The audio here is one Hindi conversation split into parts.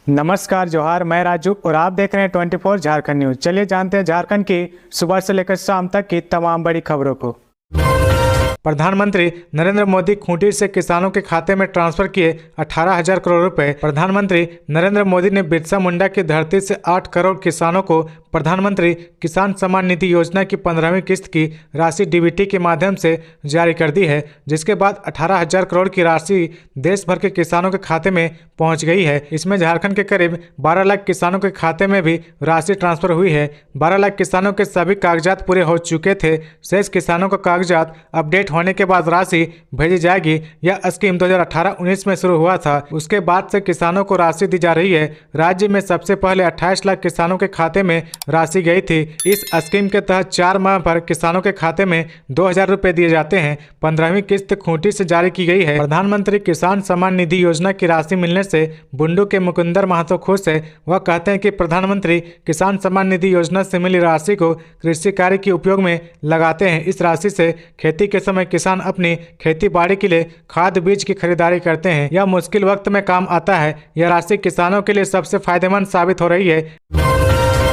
नमस्कार जोहार, मैं राजू और आप देख रहे हैं 24 झारखंड न्यूज। चलिए जानते हैं झारखंड की सुबह से लेकर शाम तक की तमाम बड़ी खबरों को। प्रधानमंत्री नरेंद्र मोदी खूंटी से किसानों के खाते में ट्रांसफर किए 18,000 करोड़ रुपए। प्रधानमंत्री नरेंद्र मोदी ने बिरसा मुंडा की धरती से 8 करोड़ किसानों को प्रधानमंत्री किसान सम्मान निधि योजना की 15वीं किस्त की राशि डीबीटी के माध्यम से जारी कर दी है, जिसके बाद 18,000 करोड़ की राशि देश भर के किसानों के खाते में पहुंच गई है। इसमें झारखंड के करीब 12 लाख किसानों के खाते में भी राशि ट्रांसफर हुई है। 12 लाख किसानों के सभी कागजात पूरे हो चुके थे। शेष किसानों का कागजात अपडेट होने के बाद राशि भेजी जाएगी। यह स्कीम 2018-19 में शुरू हुआ था। उसके बाद से किसानों को राशि दी जा रही है। राज्य में सबसे पहले 28 लाख किसानों के खाते में राशि गई थी। इस स्कीम के तहत 4 माह पर किसानों के खाते में 2,000 रुपए दिए जाते हैं। 15वीं किस्त खूंटी से जारी की गई है। प्रधानमंत्री किसान सम्मान निधि योजना की राशि मिलने से बुंडू के मुकुंदर महतो खुश है। वह कहते हैं कि प्रधानमंत्री किसान सम्मान निधि योजना से मिली राशि को कृषि कार्य के उपयोग में लगाते हैं। इस राशि से खेती के समय किसान अपनी खेती बाड़ी के लिए खाद बीज की खरीदारी करते हैं। यह मुश्किल वक्त में काम आता है। यह राशि किसानों के लिए सबसे फायदेमंद साबित हो रही है।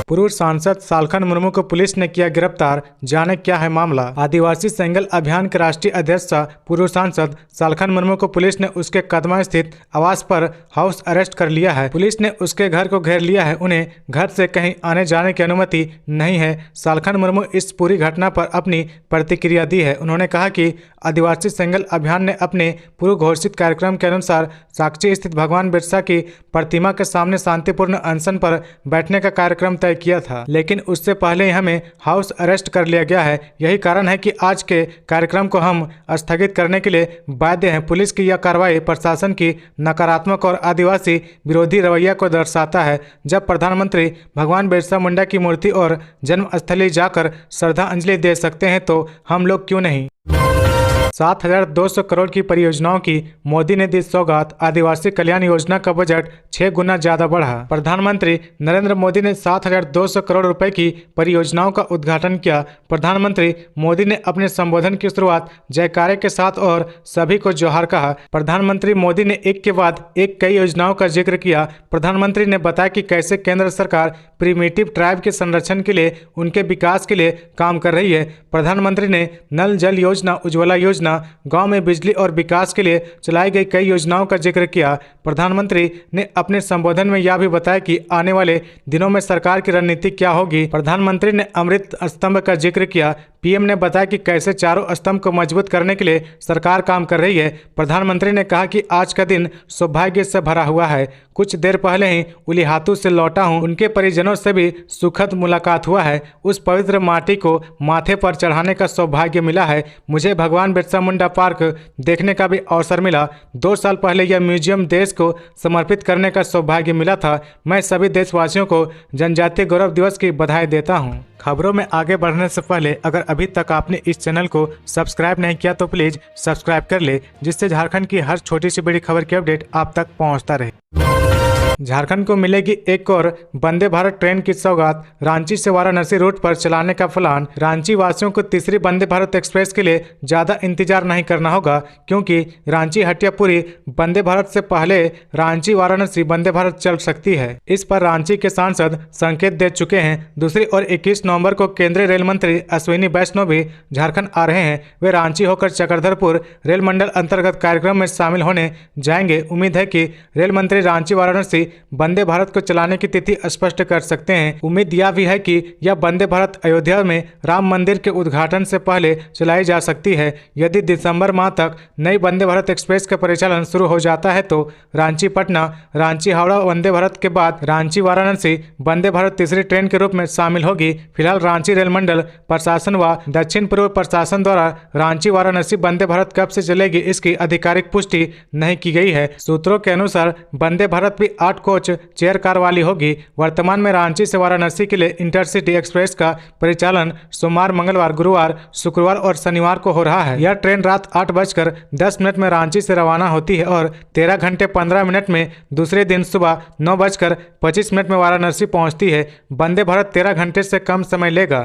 पूर्व सांसद सालखन मुर्मू को पुलिस ने किया गिरफ्तार। जाने क्या है मामला। आदिवासी सेंगल अभियान के राष्ट्रीय अध्यक्ष पूर्व सांसद सालखन मुर्मू को पुलिस ने उसके कदमा स्थित आवास पर हाउस अरेस्ट कर लिया है। पुलिस ने उसके घर को घेर लिया है। उन्हें घर से कहीं आने जाने की अनुमति नहीं है। सालखन मुर्मू इस पूरी घटना पर अपनी प्रतिक्रिया दी है। उन्होंने कहा कि आदिवासी सेंगल अभियान ने अपने पूर्व घोषित कार्यक्रम के अनुसार साक्षी स्थित भगवान बिरसा की प्रतिमा के सामने शांतिपूर्ण अनशन पर बैठने का कार्यक्रम तय किया था, लेकिन उससे पहले ही हमें हाउस अरेस्ट कर लिया गया है। यही कारण है कि आज के कार्यक्रम को हम स्थगित करने के लिए बाध्य हैं। पुलिस की यह कार्रवाई प्रशासन की नकारात्मक और आदिवासी विरोधी रवैया को दर्शाता है। जब प्रधानमंत्री भगवान बिरसा मुंडा की मूर्ति और जन्मस्थली जाकर श्रद्धांजलि दे सकते हैं तो हम लोग क्यों नहीं। 7,200 करोड़ की परियोजनाओं की मोदी ने दी सौगात। आदिवासी कल्याण योजना का बजट 6 गुना ज्यादा बढ़ा। प्रधानमंत्री नरेंद्र मोदी ने 7,200 करोड़ रुपए की परियोजनाओं का उद्घाटन किया। प्रधानमंत्री मोदी ने अपने संबोधन की शुरुआत जयकारे के साथ और सभी को जोहार कहा। प्रधानमंत्री मोदी ने एक के बाद एक कई योजनाओं का जिक्र किया। प्रधानमंत्री ने बताया कि कैसे केंद्र सरकार प्रिमिटिव ट्राइब के संरक्षण के लिए, उनके विकास के लिए काम कर रही है। प्रधानमंत्री ने नल जल योजना, उज्ज्वला योजना, गांव में बिजली और विकास के लिए चलाई गई कई योजनाओं का जिक्र किया। प्रधानमंत्री ने अपने संबोधन में यह भी बताया कि आने वाले दिनों में सरकार की रणनीति क्या होगी। प्रधानमंत्री ने अमृत स्तंभ का जिक्र किया। पीएम ने बताया कि कैसे चारों स्तंभ को मजबूत करने के लिए सरकार काम कर रही है। प्रधानमंत्री ने कहा कि आज का दिन सौभाग्य से भरा हुआ है। कुछ देर पहले ही उलिहातू से लौटा हूं। उनके परिजनों से भी सुखद मुलाकात हुआ है। उस पवित्र माटी को माथे पर चढ़ाने का सौभाग्य मिला है। मुझे भगवान बिरसा मुंडा पार्क देखने का भी अवसर मिला। 2 साल पहले यह म्यूजियम देश को समर्पित करने का सौभाग्य मिला था। मैं सभी देशवासियों को जनजातीय गौरव दिवस की बधाई देता हूं। खबरों में आगे बढ़ने से पहले अगर अभी तक आपने इस चैनल को सब्सक्राइब नहीं किया तो प्लीज सब्सक्राइब कर ले, जिससे झारखंड की हर छोटी सी बड़ी खबर की अपडेट आप तक पहुंचता रहे। झारखंड को मिलेगी एक और वंदे भारत ट्रेन की सौगात। रांची से वाराणसी रूट पर चलाने का प्लान। रांची वासियों को तीसरी वंदे भारत एक्सप्रेस के लिए ज्यादा इंतजार नहीं करना होगा, क्योंकि रांची हटियापुरी वंदे भारत से पहले रांची वाराणसी वंदे भारत चल सकती है। इस पर रांची के सांसद संकेत दे चुके हैं। दूसरी ओर 21 नवंबर को केंद्रीय रेल मंत्री अश्विनी वैष्णव भी झारखंड आ रहे हैं। वे रांची होकर चक्रधरपुर रेल मंडल अंतर्गत कार्यक्रम में शामिल होने जाएंगे। उम्मीद है कि रेल मंत्री रांची वाराणसी वंदे भारत को चलाने की तिथि स्पष्ट कर सकते हैं। उम्मीद यह भी है कि यह वंदे भारत अयोध्या में राम मंदिर के उद्घाटन से पहले चलाई जा सकती है। यदि दिसंबर माह तक नई वंदे भारत एक्सप्रेस का परिचालन शुरू हो जाता है तो रांची पटना, रांची हावड़ा वंदे भारत के बाद रांची वाराणसी वंदे भारत तीसरी ट्रेन के रूप में शामिल होगी। फिलहाल रांची रेल मंडल प्रशासन व दक्षिण पूर्व प्रशासन द्वारा रांची वाराणसी वंदे भारत कब से चलेगी इसकी आधिकारिक पुष्टि नहीं की गई है। सूत्रों के अनुसार वंदे भारत भी 8 कोच चेयर कार वाली होगी। वर्तमान में रांची से वाराणसी के लिए इंटरसिटी एक्सप्रेस का परिचालन सोमवार, मंगलवार, गुरुवार, शुक्रवार और शनिवार को हो रहा है। यह ट्रेन रात 8:10 में रांची से रवाना होती है और 13 घंटे 15 मिनट में दूसरे दिन सुबह 9:25 में वाराणसी पहुंचती है। वंदे भारत 13 घंटे से कम समय लेगा।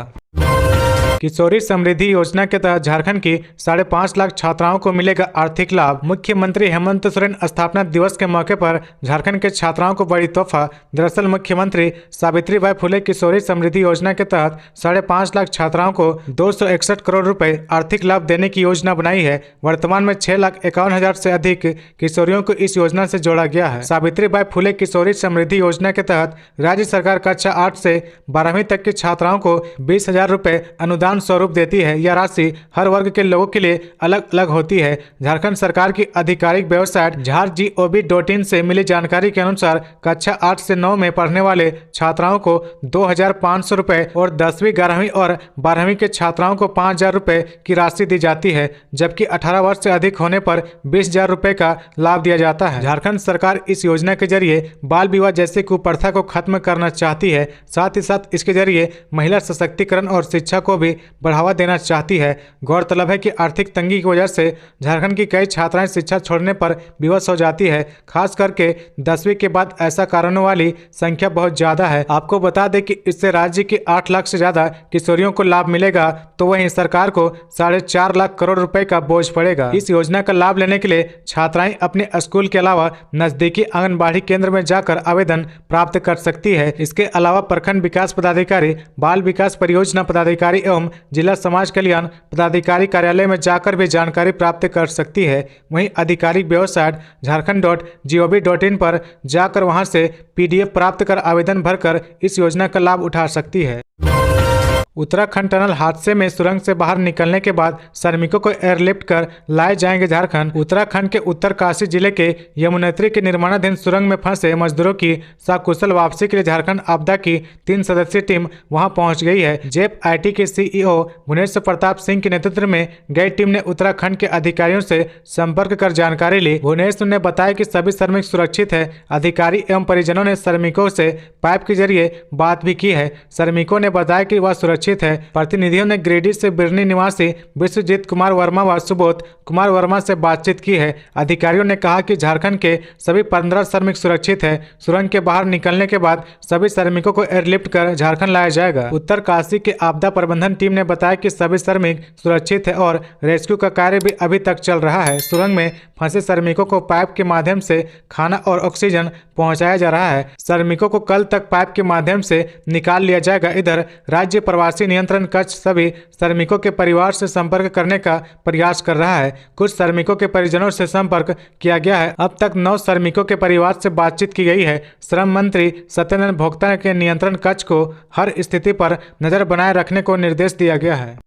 किशोरी समृद्धि योजना के तहत झारखंड की 5.5 लाख छात्राओं को मिलेगा आर्थिक लाभ। मुख्यमंत्री हेमंत सोरेन स्थापना दिवस के मौके पर झारखंड के छात्राओं को बड़ी तोहफा। दरअसल मुख्यमंत्री सावित्रीबाई फुले किशोरी समृद्धि योजना के तहत 5.5 लाख छात्राओं को 261 करोड़ रुपए आर्थिक लाभ देने की योजना बनाई है। वर्तमान में 6,51,000 से अधिक किशोरियों को इस योजना से जोड़ा गया है। सावित्रीबाई फुले किशोरी समृद्धि योजना के तहत राज्य सरकार कक्षा 8 से 12वीं तक की छात्राओं को 20,000 रुपए अनुदान स्वरूप देती है। यह राशि हर वर्ग के लोगों के लिए अलग अलग होती है। झारखंड सरकार की आधिकारिक वेबसाइट झार.gov.in से मिली जानकारी के अनुसार कक्षा 8 से 9 में पढ़ने वाले छात्राओं को 2,500 रुपए और 10वीं 11वीं और 12वीं के छात्राओं को 5,000 रुपए की राशि दी जाती है, जबकि 18 वर्ष से अधिक होने पर 20,000 रुपए का लाभ दिया जाता है। झारखंड सरकार इस योजना के जरिए बाल विवाह जैसी कुप्रथा को खत्म करना चाहती है। साथ ही साथ इसके जरिए महिला सशक्तिकरण और शिक्षा को भी बढ़ावा देना चाहती है। गौरतलब है कि आर्थिक तंगी की वजह से झारखंड की कई छात्राएं शिक्षा छोड़ने पर विवश हो जाती है। खास करके 10वीं के बाद ऐसा कारणों वाली संख्या बहुत ज्यादा है। आपको बता दें कि इससे राज्य के 8 लाख से ज्यादा किशोरियों को लाभ मिलेगा, तो वहीं सरकार को 4.5 लाख करोड़ रुपए का बोझ पड़ेगा। इस योजना का लाभ लेने के लिए छात्राएं अपने स्कूल के अलावा नजदीकी आंगनबाड़ी केंद्र में जाकर आवेदन प्राप्त कर सकती है। इसके अलावा प्रखंड विकास पदाधिकारी, बाल विकास परियोजना पदाधिकारी एवं जिला समाज कल्याण पदाधिकारी कार्यालय में जाकर भी जानकारी प्राप्त कर सकती है। वहीं आधिकारिक वेबसाइट झारखंड.gov.in पर जाकर वहां से PDF प्राप्त कर आवेदन भरकर इस योजना का लाभ उठा सकती है। उत्तराखंड टनल हादसे में सुरंग से बाहर निकलने के बाद श्रमिकों को एयरलिफ्ट कर लाए जाएंगे झारखंड। उत्तराखंड के उत्तरकाशी जिले के यमुनोत्री के निर्माणाधीन सुरंग में फंसे मजदूरों की सकुशल वापसी के लिए झारखंड आपदा की 3 सदस्यीय टीम वहां पहुंच गई है। जेप IT के CEO भुवनेश्वर प्रताप सिंह के नेतृत्व में गई टीम ने उत्तराखंड के अधिकारियों से संपर्क कर जानकारी ली। भुवनेश्वर ने बताया कि सभी श्रमिक सुरक्षित है। अधिकारी एवं परिजनों ने श्रमिकों से पाइप के जरिए बात भी की है। श्रमिकों ने बताया कि वह सुरक्षित है। प्रतिनिधियों ने गिरिडीह से बिरनी निवासी विश्वजीत कुमार वर्मा व सुबोध कुमार वर्मा से बातचीत की है। अधिकारियों ने कहा कि झारखंड के सभी 15 श्रमिक सुरक्षित है। सुरंग के बाहर निकलने के बाद सभी श्रमिकों को एयरलिफ्ट कर झारखंड लाया जाएगा। उत्तरकाशी के आपदा प्रबंधन टीम ने बताया कि सभी श्रमिक सुरक्षित है और रेस्क्यू का कार्य भी अभी तक चल रहा है। सुरंग में फंसे श्रमिकों को पाइप के माध्यम से खाना और ऑक्सीजन पहुंचाया जा रहा है। श्रमिकों को कल तक पाइप के माध्यम से निकाल लिया जाएगा। इधर राज्य प्रवासी नियंत्रण कक्ष सभी श्रमिकों के परिवार से संपर्क करने का प्रयास कर रहा है। कुछ श्रमिकों के परिजनों से संपर्क किया गया है। अब तक 9 श्रमिकों के परिवार से बातचीत की गई है। श्रम मंत्री सत्येंद्र भोक्ता के नियंत्रण कक्ष को हर स्थिति पर नजर बनाए रखने को निर्देश दिया गया है।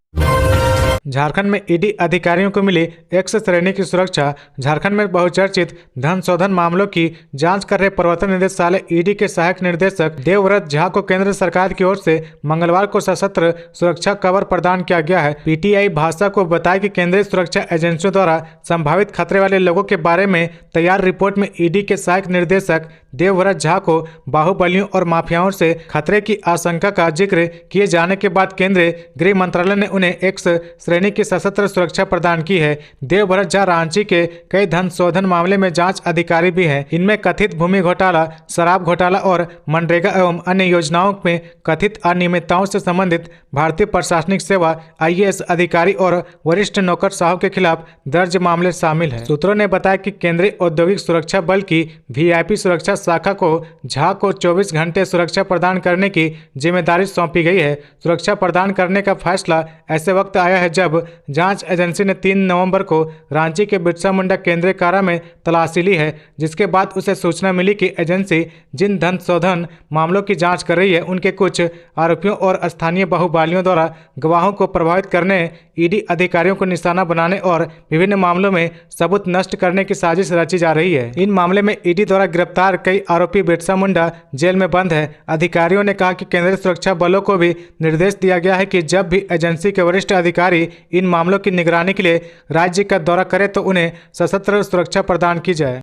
झारखंड में ईडी अधिकारियों को मिली X श्रेणी की सुरक्षा। झारखंड में बहुचर्चित धन शोधन मामलों की जांच कर रहे प्रवर्तन निदेशालय ईडी के सहायक निदेशक देवव्रत झा को केंद्र सरकार की ओर से मंगलवार को सशस्त्र सुरक्षा कवर प्रदान किया गया है। PTI भाषा को बताया कि केंद्रीय सुरक्षा एजेंसियों द्वारा संभावित खतरे वाले लोगों के बारे में तैयार रिपोर्ट में ईडी के सहायक निर्देशक देवव्रत झा को बाहुबलियों और माफियाओं से खतरे की आशंका का जिक्र किए जाने के बाद केंद्रीय गृह मंत्रालय ने उन्हें X श्रेणी की सशस्त्र सुरक्षा प्रदान की है। देवव्रत झा रांची के कई धन शोधन मामले में जांच अधिकारी भी हैं। इनमें कथित भूमि घोटाला, शराब घोटाला और मनरेगा एवं अन्य योजनाओं में कथित अनियमितताओं से संबंधित भारतीय प्रशासनिक सेवा IAS अधिकारी और वरिष्ठ नौकरशाहों के खिलाफ दर्ज मामले शामिल हैं। सूत्रों ने बताया कि केंद्रीय औद्योगिक सुरक्षा बल की VIP सुरक्षा शाखा को झा को 24 घंटे सुरक्षा प्रदान करने की जिम्मेदारी सौंपी गई है। सुरक्षा प्रदान करने का फैसला ऐसे वक्त आया है जब जांच एजेंसी ने 3 नवंबर को रांची के बिरसा मुंडा केंद्रीय कारा में तलाशी ली है, जिसके बाद उसे सूचना मिली कि एजेंसी जिन धन शोधन मामलों की जांच कर रही है उनके कुछ आरोपियों और स्थानीय बाहुबलियों द्वारा गवाहों को प्रभावित करने, ईडी अधिकारियों को निशाना बनाने और विभिन्न मामलों में सबूत नष्ट करने की साजिश रची जा रही है। इन मामले में ईडी द्वारा गिरफ्तार कई आरोपी बिरसा मुंडा जेल में बंद है। अधिकारियों ने कहा कि केंद्रीय सुरक्षा बलों को भी निर्देश दिया गया है कि जब भी एजेंसी के वरिष्ठ अधिकारी इन मामलों की निगरानी के लिए राज्य का दौरा करे तो उन्हें सशस्त्र सुरक्षा प्रदान की जाए।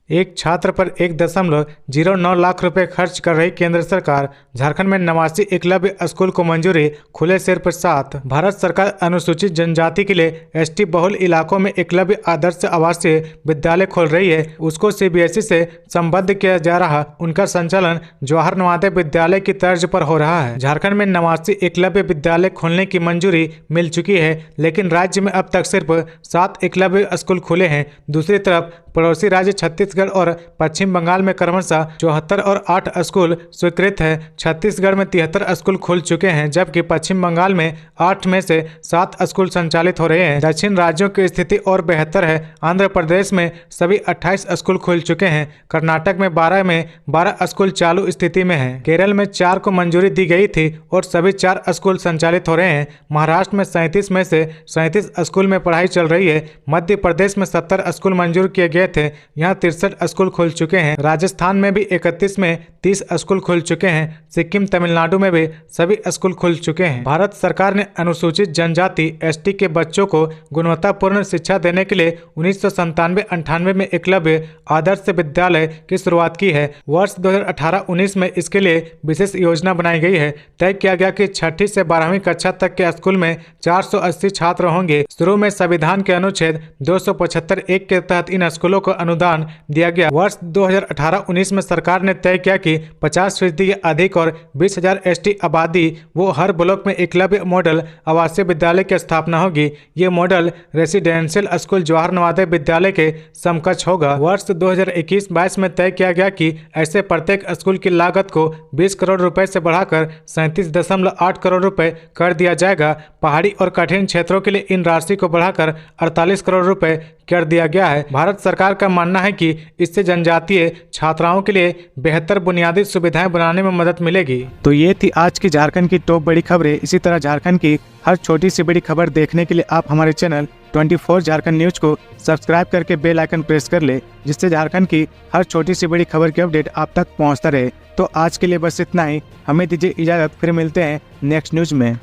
एक छात्र पर 1.09 लाख रुपए खर्च कर रही केंद्र सरकार, झारखंड में 89 एकलव्य स्कूल को मंजूरी, खुले सिर्फ 7। भारत सरकार अनुसूचित जनजाति के लिए एसटी बहुल इलाकों में एकलव्य आदर्श आवासीय विद्यालय खोल रही है। उसको सीबीएसई से संबद्ध किया जा रहा, उनका संचालन जवाहर नवोदय विद्यालय की तर्ज पर हो रहा है। झारखंड में 89 एकलव्य विद्यालय खोलने की मंजूरी मिल चुकी है, लेकिन राज्य में अब तक सिर्फ 7 एकलव्य स्कूल खुले हैं। दूसरी तरफ पड़ोसी राज्य छत्तीसगढ़ और पश्चिम बंगाल में क्रमशः 74 और 8 स्कूल स्वीकृत है। छत्तीसगढ़ में 73 स्कूल खुल चुके हैं, जबकि पश्चिम बंगाल में 8 में से 7 स्कूल संचालित हो रहे हैं। दक्षिण राज्यों की स्थिति और बेहतर है। आंध्र प्रदेश में सभी 28 स्कूल खुल चुके हैं। कर्नाटक में 12 स्कूल चालू स्थिति में हैं। केरल में 4 को मंजूरी दी गई थी और सभी 4 स्कूल संचालित हो रहे हैं। महाराष्ट्र में 37 में से 37 स्कूल में पढ़ाई चल रही है। मध्य प्रदेश में 70 स्कूल मंजूर किए गए थे, यहाँ 63 स्कूल खुल चुके हैं। राजस्थान में भी 31 में 30 स्कूल खुल चुके हैं। सिक्किम, तमिलनाडु में भी सभी स्कूल खुल चुके हैं। भारत सरकार ने अनुसूचित जनजाति एसटी के बच्चों को गुणवत्तापूर्ण शिक्षा देने के लिए 1997-98 में एकलव्य आदर्श विद्यालय की शुरुआत की है। वर्ष 2018-19 में इसके लिए विशेष योजना बनाई गई है। तय किया गया कि 6ठी से 12वीं कक्षा तक के स्कूल में 480 छात्र होंगे। शुरू में संविधान के अनुच्छेद 275(1) के तहत इन स्कूलों को अनुदान दिया गया। वर्ष 2018-19 में सरकार ने तय किया कि 50% या अधिक और 20,000 एसटी आबादी वो हर ब्लॉक में एकलव्य मॉडल आवासीय विद्यालय की स्थापना होगी। ये model residential school Jawahar Navodaya Vidyalaya के समकक्ष होगा। वर्ष 2021-22 में तय किया गया कि ऐसे प्रत्येक स्कूल की लागत को 20 करोड़ रुपए से बढ़ाकर 37.8 करोड़ रुपए कर दिया जाएगा। पहाड़ी और कठिन क्षेत्रों के लिए इन राशि को बढ़ाकर 48 करोड़ रुपए कर दिया गया है। भारत सरकार का मानना है कि इससे जनजातीय छात्राओं के लिए बेहतर बुनियादी सुविधाएं बनाने में मदद मिलेगी। तो ये थी आज की झारखंड की टॉप बड़ी खबरें। इसी तरह झारखंड की हर छोटी सी बड़ी खबर देखने के लिए आप हमारे चैनल 24 झारखंड न्यूज को सब्सक्राइब करके बेल आइकन प्रेस कर ले, जिससे झारखंड की हर छोटी सी बड़ी खबर की अपडेट आप तक पहुंचता रहे। तो आज के लिए बस इतना ही। हमें दीजिए इजाजत, फिर मिलते हैं नेक्स्ट न्यूज में।